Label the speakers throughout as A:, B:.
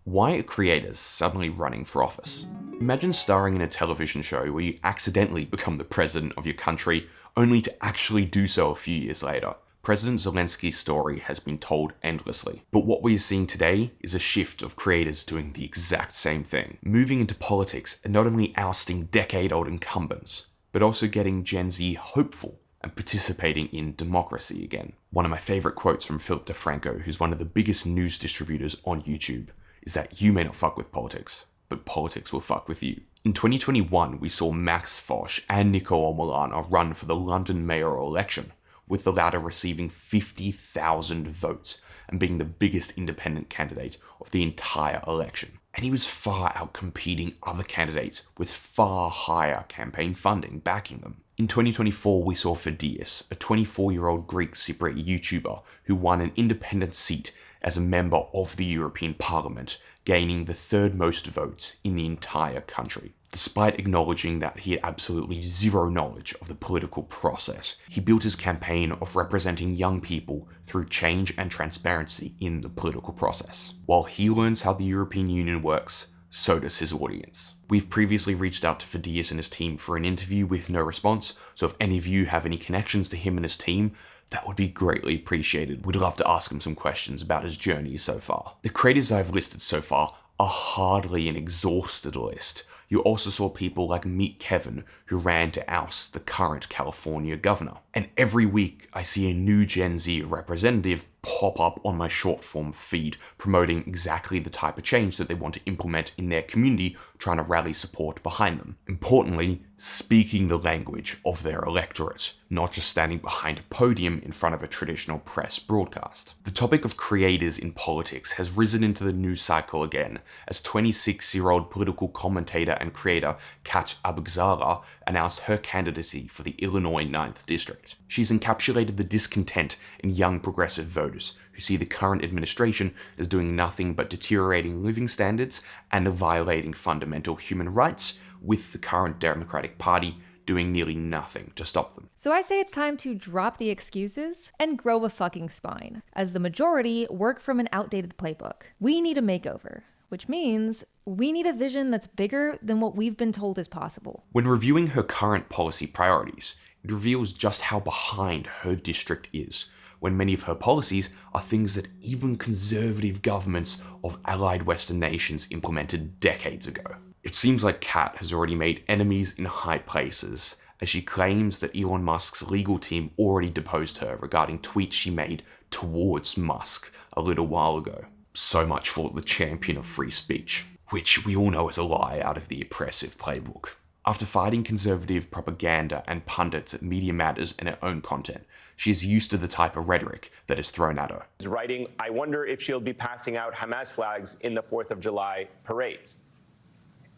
A: Why are creators suddenly running for office? Imagine starring in a television show where you accidentally become the president of your country, only to actually do so a few years later. President Zelensky's story has been told endlessly, but what we are seeing today is a shift of creators doing the exact same thing, moving into politics and not only ousting decade-old incumbents, but also getting Gen Z hopeful and participating in democracy again. One of my favorite quotes from Philip DeFranco, who's one of the biggest news distributors on YouTube, is that you may not fuck with politics, but politics will fuck with you. In 2021, we saw Max Fosh and Nicole Milana run for the London mayoral election, with the latter receiving 50,000 votes and being the biggest independent candidate of the entire election. And he was far outcompeting other candidates with far higher campaign funding backing them. In 2024, we saw Fidias, a 24-year-old Greek Cypriot YouTuber who won an independent seat as a member of the European Parliament, gaining the third most votes in the entire country. Despite acknowledging that he had absolutely zero knowledge of the political process, he built his campaign of representing young people through change and transparency in the political process. While he learns how the European Union works, so does his audience. We've previously reached out to Fidias and his team for an interview with no response, so if any of you have any connections to him and his team, that would be greatly appreciated. We'd love to ask him some questions about his journey so far. The creators I've listed so far are hardly an exhausted list. You also saw people like Meet Kevin, who ran to oust the current California governor. And every week I see a new Gen Z representative pop up on my short form feed, promoting exactly the type of change that they want to implement in their community, trying to rally support behind them. Importantly, speaking the language of their electorate, not just standing behind a podium in front of a traditional press broadcast. The topic of creators in politics has risen into the news cycle again, as 26-year-old political commentator and creator Kat Abughazaleh announced her candidacy for the Illinois 9th District. She's encapsulated the discontent in young progressive voters who see the current administration as doing nothing but deteriorating living standards and violating fundamental human rights, with the current Democratic Party doing nearly nothing to stop them.
B: So I say it's time to drop the excuses and grow a fucking spine, as the majority work from an outdated playbook. We need a makeover, which means we need a vision that's bigger than what we've been told is possible.
A: When reviewing her current policy priorities, it reveals just how behind her district is, when many of her policies are things that even conservative governments of allied Western nations implemented decades ago. It seems like Kat has already made enemies in high places, as she claims that Elon Musk's legal team already deposed her regarding tweets she made towards Musk a little while ago. So much for the champion of free speech, which we all know is a lie out of the oppressive playbook. After fighting conservative propaganda and pundits at Media Matters and her own content, she is used to the type of rhetoric that is thrown at her.
C: Writing, I wonder if she'll be passing out Hamas flags in the 4th of July parades.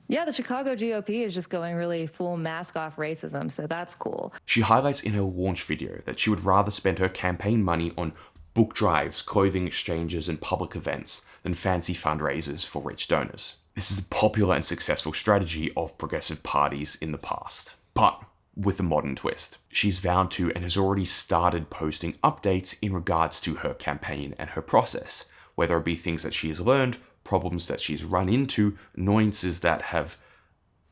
B: Yeah, the Chicago GOP is just going really full mask off racism, so that's cool.
A: She highlights in her launch video that she would rather spend her campaign money on book drives, clothing exchanges, and public events than fancy fundraisers for rich donors. This is a popular and successful strategy of progressive parties in the past, but with a modern twist. She's vowed to and has already started posting updates in regards to her campaign and her process, whether it be things that she has learned, problems that she's run into, annoyances that have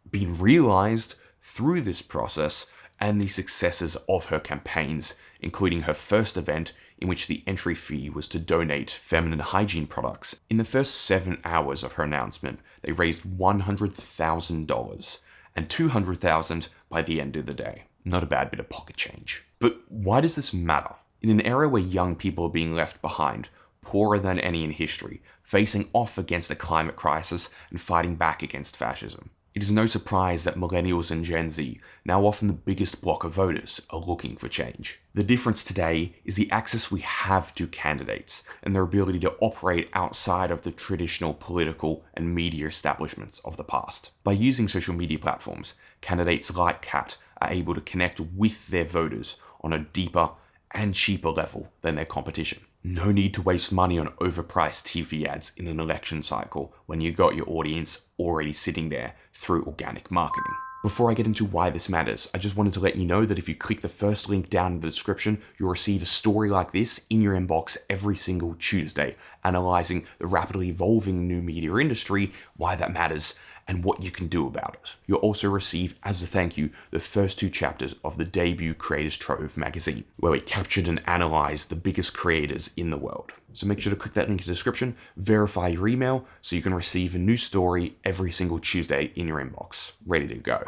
A: been realized through this process, and the successes of her campaigns, including her first event in which the entry fee was to donate feminine hygiene products. In the first 7 hours of her announcement, they raised $100,000 and $200,000 by the end of the day. Not a bad bit of pocket change. But why does this matter? In an era where young people are being left behind, poorer than any in history, facing off against the climate crisis and fighting back against fascism, it is no surprise that millennials and Gen Z, now often the biggest block of voters, are looking for change. The difference today is the access we have to candidates and their ability to operate outside of the traditional political and media establishments of the past. By using social media platforms, candidates like Kat are able to connect with their voters on a deeper and cheaper level than their competition. No need to waste money on overpriced TV ads in an election cycle when you got your audience already sitting there through organic marketing. Before I get into why this matters, I just wanted to let you know that if you click the first link down in the description, you'll receive a story like this in your inbox every single Tuesday, analysing the rapidly evolving new media industry, why that matters, and what you can do about it. You'll also receive, as a thank you, the first 2 chapters of the debut Creators Trove magazine, where we captured and analysed the biggest creators in the world. So make sure to click that link in the description, verify your email, so you can receive a new story every single Tuesday in your inbox, ready to go.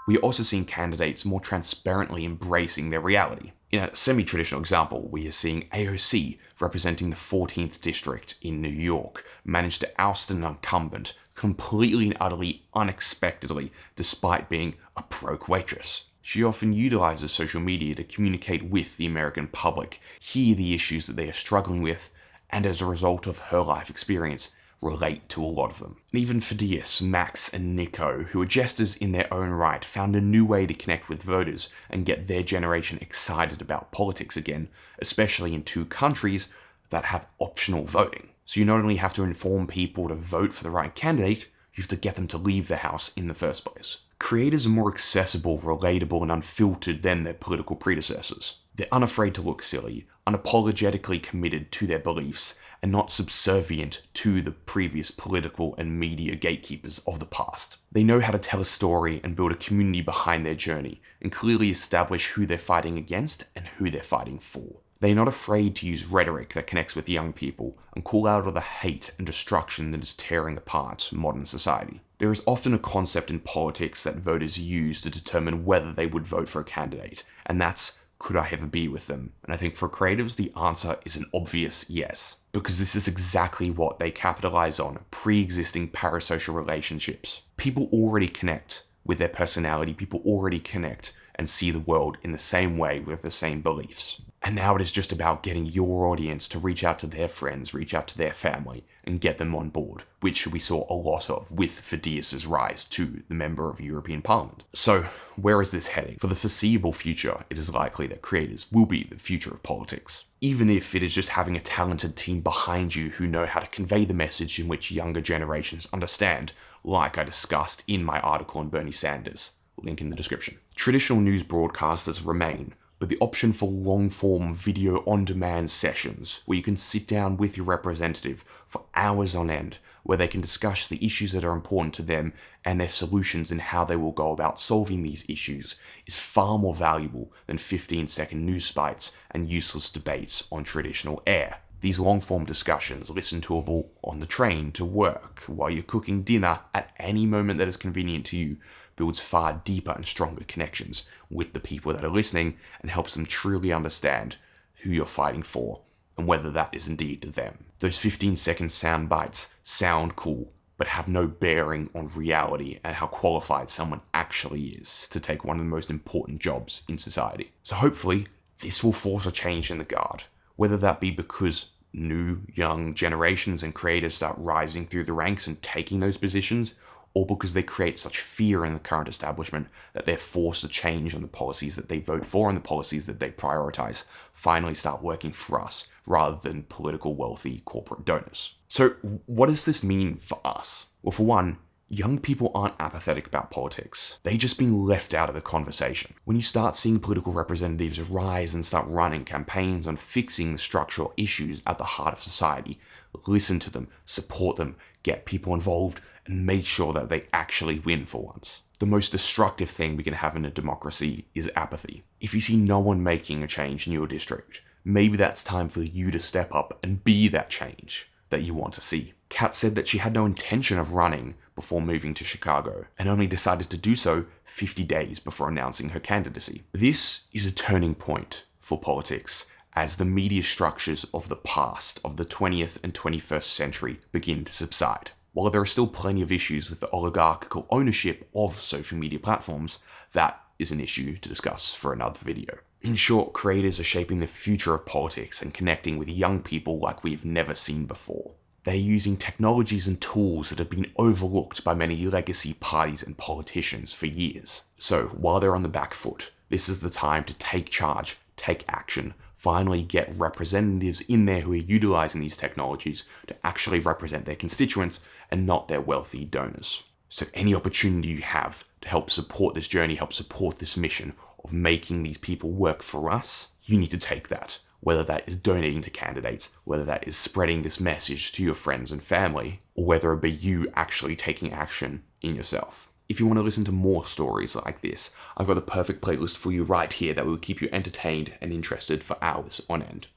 A: We are also seeing candidates more transparently embracing their reality. In a semi-traditional example, we are seeing AOC, representing the 14th district in New York, manage to oust an incumbent completely and utterly unexpectedly, despite being a broke waitress. She often utilizes social media to communicate with the American public, hear the issues that they are struggling with, and as a result of her life experience, relate to a lot of them. And even Fidias, Max, and Nico, who are jesters in their own right, found a new way to connect with voters and get their generation excited about politics again, especially in 2 countries that have optional voting. So you not only have to inform people to vote for the right candidate, you have to get them to leave the house in the first place. Creators are more accessible, relatable, and unfiltered than their political predecessors. They're unafraid to look silly, unapologetically committed to their beliefs, and not subservient to the previous political and media gatekeepers of the past. They know how to tell a story and build a community behind their journey, and clearly establish who they're fighting against and who they're fighting for. They're not afraid to use rhetoric that connects with young people and call out all the hate and destruction that is tearing apart modern society. There is often a concept in politics that voters use to determine whether they would vote for a candidate, and that's, could I ever be with them? And I think for creatives, the answer is an obvious yes, because this is exactly what they capitalize on, pre-existing parasocial relationships. People already connect with their personality, people already connect and see the world in the same way with the same beliefs. And now it is just about getting your audience to reach out to their friends, reach out to their family, and get them on board, which we saw a lot of with Fidias' rise to the member of European Parliament. So, where is this heading? For the foreseeable future, it is likely that creators will be the future of politics. Even if it is just having a talented team behind you who know how to convey the message in which younger generations understand, like I discussed in my article on Bernie Sanders. Link in the description. Traditional news broadcasters remain, but the option for long-form video on-demand sessions, where you can sit down with your representative for hours on end, where they can discuss the issues that are important to them and their solutions and how they will go about solving these issues, is far more valuable than 15-second news bites and useless debates on traditional air. These long-form discussions, listened to on the train to work, while you're cooking dinner at any moment that is convenient to you, builds far deeper and stronger connections with the people that are listening and helps them truly understand who you're fighting for and whether that is indeed them. Those 15-second sound bites sound cool, but have no bearing on reality and how qualified someone actually is to take one of the most important jobs in society. So hopefully, this will force a change in the guard, whether that be because new, young generations and creators start rising through the ranks and taking those positions, or because they create such fear in the current establishment that they're forced to change on the policies that they vote for and the policies that they prioritize, finally start working for us rather than political wealthy corporate donors. So what does this mean for us? Well, for one, young people aren't apathetic about politics. They've just been left out of the conversation. When you start seeing political representatives rise and start running campaigns on fixing the structural issues at the heart of society, listen to them, support them, get people involved, and make sure that they actually win for once. The most destructive thing we can have in a democracy is apathy. If you see no one making a change in your district, maybe that's time for you to step up and be that change that you want to see. Kat said that she had no intention of running before moving to Chicago, and only decided to do so 50 days before announcing her candidacy. This is a turning point for politics as the media structures of the past of the 20th and 21st century begin to subside. While there are still plenty of issues with the oligarchical ownership of social media platforms, that is an issue to discuss for another video. In short, creators are shaping the future of politics and connecting with young people like we've never seen before. They're using technologies and tools that have been overlooked by many legacy parties and politicians for years. So, while they're on the back foot, this is the time to take charge, take action, finally get representatives in there who are utilizing these technologies to actually represent their constituents and not their wealthy donors. So any opportunity you have to help support this journey, help support this mission of making these people work for us, you need to take that. Whether that is donating to candidates, whether that is spreading this message to your friends and family, or whether it be you actually taking action in yourself. If you want to listen to more stories like this, I've got the perfect playlist for you right here that will keep you entertained and interested for hours on end.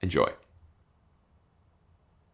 A: Enjoy.